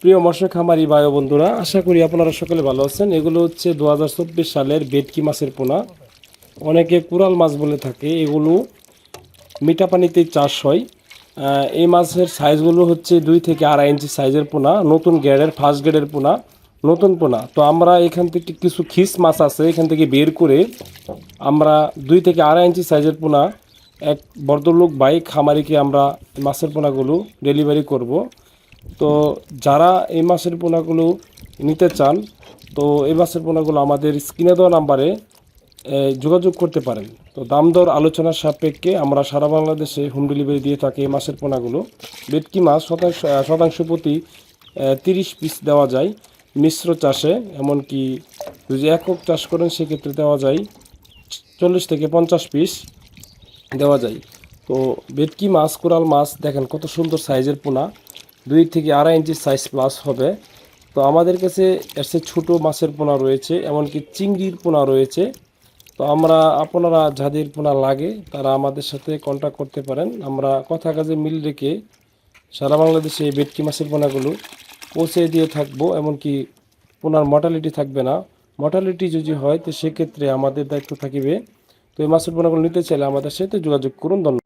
প্রিয় মৎস্য খামারি ভাই ও বন্ধুরা, আশা করি আপনারা সকলে ভালো আছেন। এগুলো হচ্ছে 2024 সালের ভেটকি মাছের পোনা, অনেকে কুরাল মাছ বলে থাকে। এগুলো মিঠা পানিতে চাষ হয়। এই মাছের সাইজগুলো হচ্ছে 2 থেকে 2.5 ইঞ্চি সাইজের পোনা, নতুন গ্রেডের, ফার্স্ট গ্রেডের পোনা, নতুন পোনা। তো আমরা এখান থেকে কিছু খিস মাছ আছে, এখান থেকে বের করে আমরা 2 থেকে 2.5 ইঞ্চি সাইজের পোনা এক ভদ্রলোক ভাই খামারিকে আমরা মাছের পোনাগুলো ডেলিভারি করব। তো যারা এই মাছের পোনাগুলো নিতে চান, তো এই মাছের পোনাগুলো আমাদের স্ক্রিনে দেওয়া নাম্বারে যোগাযোগ করতে পারেন। তো দাম দর আলোচনার সাপেক্ষে আমরা সারা বাংলাদেশে হোম ডেলিভারি দিয়ে থাকি এই মাছের পোনাগুলো। ভেটকি মাছ শতাংশ প্রতি 30 পিস দেওয়া যায় মিশ্র চাষে। এমনকি যদি একক চাষ করেন সেক্ষেত্রে দেওয়া যায় 40 থেকে 50 পিস দেওয়া যায়। তো ভেটকি মাছ, কোরাল মাছ দেখেন কত সুন্দর সাইজের পোনা, 2 থেকে 2.5 ইঞ্চি সাইজ প্লাস হবে। তো আমাদের কাছে এর চেয়ে ছোটো মাছের পোনা রয়েছে, এমনকি চিংড়ির পোনা রয়েছে। তো আপনারা যাদের পোনা লাগে তারা আমাদের সাথে কন্ট্যাক্ট করতে পারেন। আমরা কথা কাজে মিল রেখে সারা বাংলাদেশে এই ভেটকি মাছের পোনাগুলো পৌঁছে দিয়ে থাকবো। এমনকি পোনার মর্টালিটি থাকবে না। মর্টালিটি যদি হয় তো সেক্ষেত্রে আমাদের দায়িত্ব থাকিবে। তো এই মাছের পোনাগুলো নিতে চাইলে আমাদের সাথে যোগাযোগ করুন। ধন্যবাদ।